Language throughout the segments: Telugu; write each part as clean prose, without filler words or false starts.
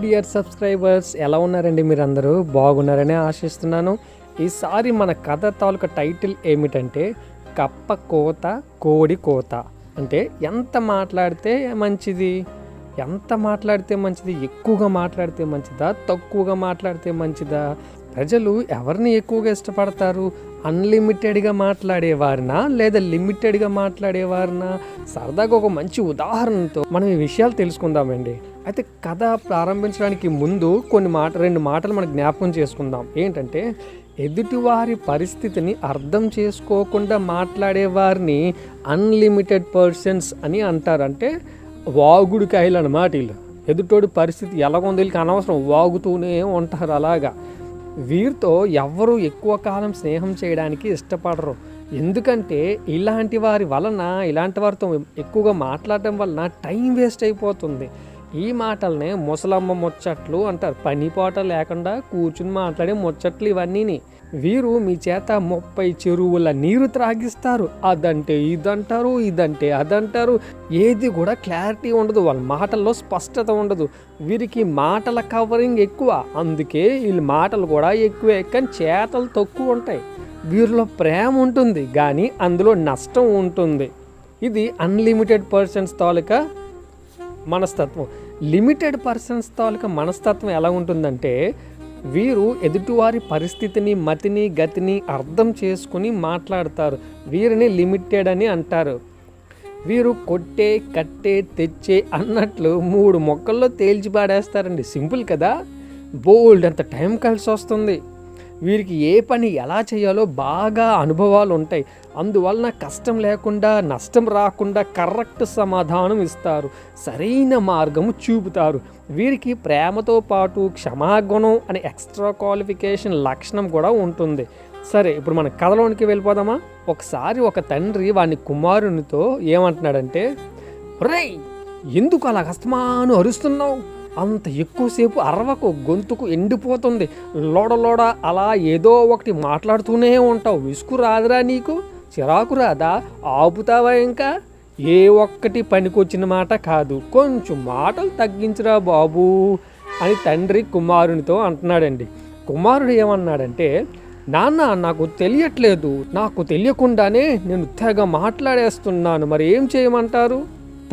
డియర్ సబ్స్క్రైబర్స్, ఎలా ఉన్నారండి? మీరందరూ బాగున్నారని ఆశిస్తున్నాను. ఈసారి మన కథ తాలూకా టైటిల్ ఏమిటంటే కప్ప కోత కోడి కోత. అంటే ఎంత మాట్లాడితే మంచిది, ఎక్కువగా మాట్లాడితే మంచిదా, తక్కువగా మాట్లాడితే మంచిదా? ప్రజలు ఎవరిని ఎక్కువగా ఇష్టపడతారు? అన్లిమిటెడ్గా మాట్లాడేవారినా లేదా లిమిటెడ్గా మాట్లాడేవారినా? సరదాగా ఒక మంచి ఉదాహరణతో మనం ఈ విషయాలు తెలుసుకుందామండి. అయితే కథ ప్రారంభించడానికి ముందు రెండు మాటలు మనం జ్ఞాపకం చేసుకుందాం. ఏంటంటే, ఎదుటివారి పరిస్థితిని అర్థం చేసుకోకుండా మాట్లాడేవారిని అన్లిమిటెడ్ పర్సన్స్ అని అంటారు. అంటే వాగుడు కాయలు అన్నమాట. వీళ్ళు ఎదుటోడి పరిస్థితి ఎలాగొందో వీళ్ళకి అనవసరం, వాగుతూనే ఉంటారు. అలాగా వీరితో ఎవరు ఎక్కువ కాలం స్నేహం చేయడానికి ఇష్టపడరు. ఎందుకంటే ఇలాంటి వారితో ఎక్కువగా మాట్లాడటం వలన టైం వేస్ట్ అయిపోతుంది. ఈ మాటలనే ముసలమ్మ ముచ్చట్లు అంటారు. పనిపాట లేకుండా కూర్చుని మాట్లాడే ముచ్చట్లు ఇవన్నీ. వీరు మీ చేత 30 చెరువుల నీరు త్రాగిస్తారు. అదంటే ఇదంటారు, ఇదంటే అదంటారు. ఏది కూడా క్లారిటీ ఉండదు, వాళ్ళ మాటల్లో స్పష్టత ఉండదు. వీరికి మాటల కవరింగ్ ఎక్కువ, అందుకే వీళ్ళ మాటలు కూడా ఎక్కువే, కానీ చేతలు తక్కువ ఉంటాయి. వీరిలో ప్రేమ ఉంటుంది కానీ అందులో నష్టం ఉంటుంది. ఇది అన్లిమిటెడ్ పర్సన్స్ తాలూకా మనస్తత్వం. లిమిటెడ్ పర్సన్స్ తాలూకా మనస్తత్వం ఎలా ఉంటుందంటే, వీరు ఎదుటివారి పరిస్థితిని, మతిని, గతిని అర్థం చేసుకుని మాట్లాడతారు. వీరిని లిమిటెడ్ అని అంటారు. వీరు కొట్టే, కట్టే, తెచ్చే అన్నట్లు 3 మొక్కల్లో తేల్చి పాడేస్తారండి. సింపుల్ కదా, బోల్డ్ అంత టైం కలిసి వస్తుంది. వీరికి ఏ పని ఎలా చేయాలో బాగా అనుభవాలు ఉంటాయి. అందువలన కష్టం లేకుండా, నష్టం రాకుండా కరెక్ట్ సమాధానం ఇస్తారు, సరైన మార్గము చూపుతారు. వీరికి ప్రేమతో పాటు క్షమాగుణం అనే ఎక్స్ట్రా క్వాలిఫికేషన్ లక్షణం కూడా ఉంటుంది. సరే, ఇప్పుడు మన కథలోనికి వెళ్ళిపోదామా? ఒకసారి ఒక తండ్రి వాని కుమారునితో ఏమంటున్నాడంటే, రేయ్, ఎందుకు అలా అస్తమాను అరుస్తున్నావు? అంత ఎక్కువసేపు అరవకు, గొంతుకు ఎండిపోతుంది. లోడ అలా ఏదో ఒకటి మాట్లాడుతూనే ఉంటావు. విసుగు రాదురా నీకు? చిరాకు రాదా? ఆపుతావా? ఇంకా ఏ ఒక్కటి పనికొచ్చిన మాట కాదు, కొంచెం మాటలు తగ్గించరా బాబు అని తండ్రి కుమారునితో అంటున్నాడండి. కుమారుడు ఏమన్నాడంటే, నాన్న, నాకు తెలియట్లేదు, నాకు తెలియకుండానే నేను తెగ మాట్లాడేస్తున్నాను, మరి ఏం చేయమంటారు?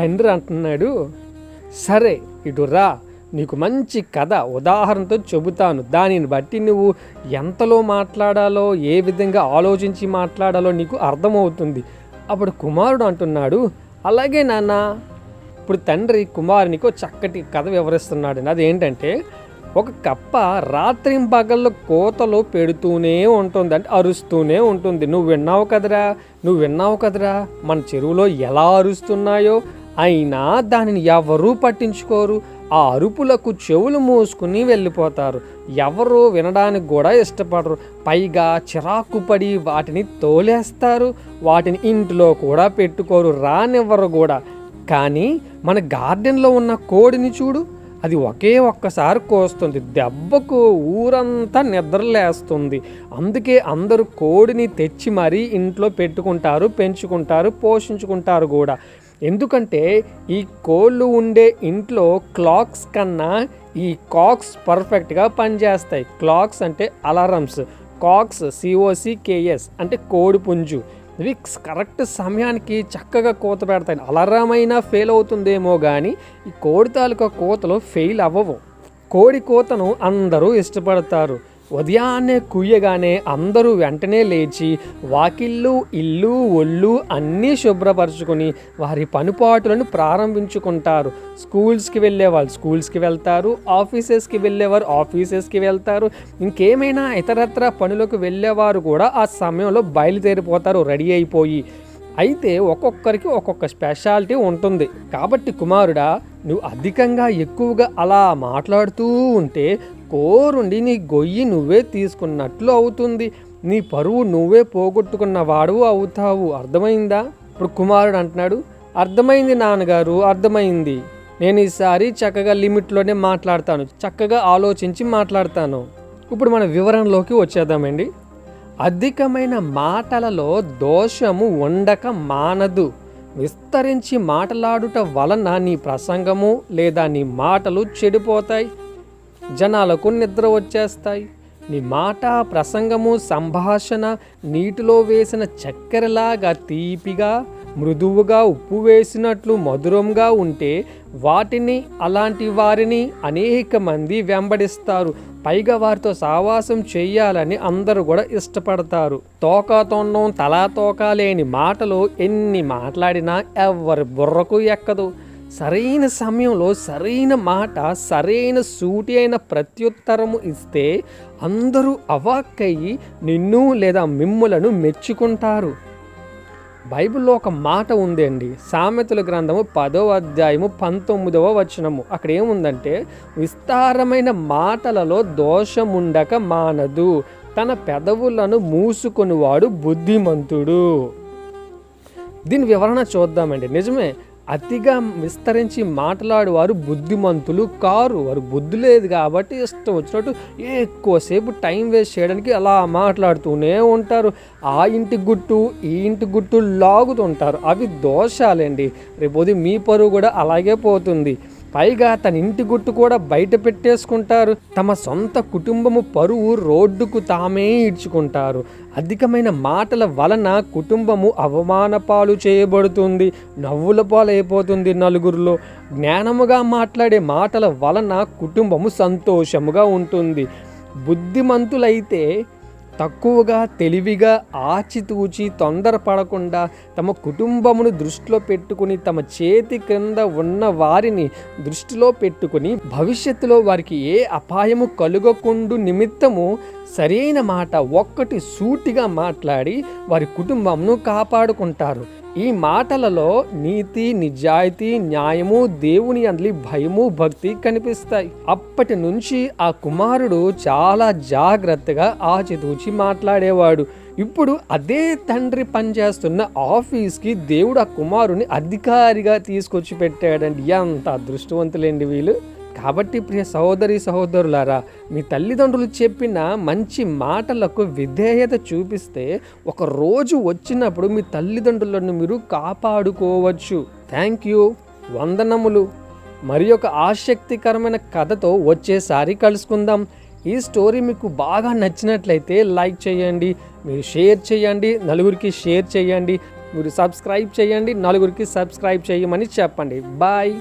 తండ్రి అంటున్నాడు, సరే ఇటు రా, నీకు మంచి కథ ఉదాహరణతో చెబుతాను. దానిని బట్టి నువ్వు ఎంతలో మాట్లాడాలో, ఏ విధంగా ఆలోచించి మాట్లాడాలో నీకు అర్థమవుతుంది. అప్పుడు కుమారుడు అంటున్నాడు, అలాగే నాన్న. ఇప్పుడు తండ్రి కుమారునికి చక్కటి కథ వివరిస్తున్నాడు. అదేంటంటే, ఒక కప్ప రాత్రింపగళ్ళు కోతలు పెడుతూనే ఉంటుంది, అంటే అరుస్తూనే ఉంటుంది. నువ్వు విన్నావు కదరా మన చెరువులో ఎలా అరుస్తున్నాయో. అయినా దానిని ఎవరూ పట్టించుకోరు. ఆ అరుపులకు చెవులు మూసుకుని వెళ్ళిపోతారు. ఎవరు వినడానికి కూడా ఇష్టపడరు. పైగా చిరాకు పడి వాటిని తోలేస్తారు. వాటిని ఇంట్లో కూడా పెట్టుకోరు, రానివ్వరు కూడా. కానీ మన గార్డెన్లో ఉన్న కోడిని చూడు, అది ఒక్కసారి కోస్తుంది, దెబ్బకు ఊరంతా నిద్రలేస్తుంది. అందుకే అందరూ కోడిని తెచ్చి మరీ ఇంట్లో పెట్టుకుంటారు, పెంచుకుంటారు, పోషించుకుంటారు కూడా. ఎందుకంటే ఈ కోళ్ళు ఉండే ఇంట్లో క్లాక్స్ కన్నా ఈ కాక్స్ పర్ఫెక్ట్గా పనిచేస్తాయి. క్లాక్స్ అంటే అలారమ్స్, కాక్స్ COCKS అంటే కోడి పుంజు. ఇవి కరెక్ట్ సమయానికి చక్కగా కోత పెడతాయి. అలారం అయినా ఫెయిల్ అవుతుందేమో కానీ ఈ కోడి తాలూకా కోతలు ఫెయిల్ అవ్వవు. కోడి కోతను అందరూ ఇష్టపడతారు. ఉదయాన్నే కుయ్యగానే అందరూ వెంటనే లేచి వాకిళ్ళు, ఇల్లు, ఒళ్ళు అన్నీ శుభ్రపరచుకొని వారి పనిపాటులను ప్రారంభించుకుంటారు. స్కూల్స్కి వెళ్ళేవాళ్ళు స్కూల్స్కి వెళ్తారు, ఆఫీసెస్కి వెళ్ళేవారు ఆఫీసెస్కి వెళ్తారు. ఇంకేమైనా ఇతరత్ర పనులకు వెళ్ళేవారు కూడా ఆ సమయంలో బయలుదేరిపోతారు రెడీ అయిపోయి. అయితే ఒక్కొక్కరికి ఒక్కొక్క స్పెషాలిటీ ఉంటుంది. కాబట్టి కుమారుడా, నువ్వు అధికంగా ఎక్కువగా అలా మాట్లాడుతూ ఉంటే కోరుండి నీ గొయ్యి నువ్వే తీసుకున్నట్లు అవుతుంది. నీ పరువు నువ్వే పోగొట్టుకున్న వాడు అవుతావు. అర్థమైందా? ఇప్పుడు కుమారుడు అంటున్నాడు, అర్థమైంది నాన్నగారు, అర్థమైంది. నేను ఈసారి చక్కగా లిమిట్లోనే మాట్లాడతాను, చక్కగా ఆలోచించి మాట్లాడతాను. ఇప్పుడు మన వివరణలోకి వచ్చేద్దామండి. అధికమైన మాటలలో దోషము ఉండక మానదు. విస్తరించి మాట్లాడుట వలన నీ ప్రసంగము లేదా నీ మాటలు చెడిపోతాయి. జనాలకు నిద్ర వచ్చేస్తాయి. నీ మాట, ప్రసంగము, సంభాషణ నీటిలో వేసిన చక్కెరలాగా తీపిగా, మృదువుగా, ఉప్పు వేసినట్లు మధురంగా ఉంటే అలాంటి వారిని అనేక మంది వెంబడిస్తారు. పైగా వారితో సావాసం చేయాలని అందరూ కూడా ఇష్టపడతారు. తోకతోండం తలా తోక లేని మాటలు ఎన్ని మాట్లాడినా ఎవరి బుర్రకు ఎక్కదు. సరైన సమయంలో సరైన మాట, సరైన సూటి అయిన ప్రత్యుత్తరము ఇస్తే అందరూ అవాక్కయ్యి నిన్ను లేదా మిమ్ములను మెచ్చుకుంటారు. బైబిల్లో ఒక మాట ఉంది అండి. సామెతల గ్రంథము 10వ అధ్యాయము 19వ వచనము. అక్కడ ఏముందంటే, విస్తారమైన మాటలలో దోషముండక మానదు, తన పెదవులను మూసుకొనివాడు బుద్ధిమంతుడు. దీని వివరణ చూద్దామండి. నిజమే, అతిగా విస్తరించి మాట్లాడేవారు బుద్ధిమంతులు కారు. వారు బుద్ధి లేదు కాబట్టి ఇష్టం వచ్చినట్టు ఎక్కువసేపు టైం వేస్ట్ చేయడానికి అలా మాట్లాడుతూనే ఉంటారు. ఆ ఇంటి గుట్టు ఈ ఇంటి గుట్టు లాగుతుంటారు. అవి దోషాలండి. రేపు మీ పరువు కూడా అలాగే పోతుంది. పైగా తన ఇంటి గుట్టు కూడా బయట పెట్టేసుకుంటారు. తమ సొంత కుటుంబము పరువు రోడ్డుకు తామే ఈడ్చుకుంటారు. అధికమైన మాటల వలన కుటుంబము అవమాన పాలు చేయబడుతుంది, నవ్వుల పాలు అయిపోతుంది నలుగురిలో. జ్ఞానముగా మాట్లాడే మాటల వలన కుటుంబము సంతోషముగా ఉంటుంది. బుద్ధిమంతులైతే తక్కువగా, తెలివిగా, ఆచితూచి, తొందరపడకుండా తమ కుటుంబమును దృష్టిలో పెట్టుకుని, తమ చేతి క్రింద ఉన్న వారిని దృష్టిలో పెట్టుకుని, భవిష్యత్తులో వారికి ఏ అపాయము కలుగకుండు నిమిత్తము సరైన మాట ఒక్కటి సూటిగా మాట్లాడి వారి కుటుంబంను కాపాడుకుంటారు. ఈ మాటలలో నీతి, నిజాయితీ, న్యాయము, దేవుని యందు భయము, భక్తి కనిపిస్తాయి. అప్పటి నుంచి ఆ కుమారుడు చాలా జాగ్రత్తగా ఆచితూచి మాట్లాడేవాడు. ఇప్పుడు అదే తండ్రి పనిచేస్తున్న ఆఫీస్కి దేవుడు ఆ కుమారుని అధికారిగా తీసుకొచ్చి పెట్టాడండి. ఎంత అదృష్టవంతులేండి వీళ్ళు. కాబట్టి ప్రియ సహోదరి సహోదరులారా, మీ తల్లిదండ్రులు చెప్పిన మంచి మాటలకు విధేయత చూపిస్తే ఒక రోజు వచ్చినప్పుడు మీ తల్లిదండ్రులను మీరు కాపాడుకోవచ్చు. థ్యాంక్ యూ, వందనములు. మరి ఒక ఆసక్తికరమైన కథతో వచ్చేసారి కలుసుకుందాం. ఈ స్టోరీ మీకు బాగా నచ్చినట్లయితే లైక్ చేయండి, మీరు షేర్ చేయండి, నలుగురికి షేర్ చేయండి, మీరు సబ్స్క్రైబ్ చేయండి, నలుగురికి సబ్స్క్రైబ్ చేయమని చెప్పండి. బాయ్.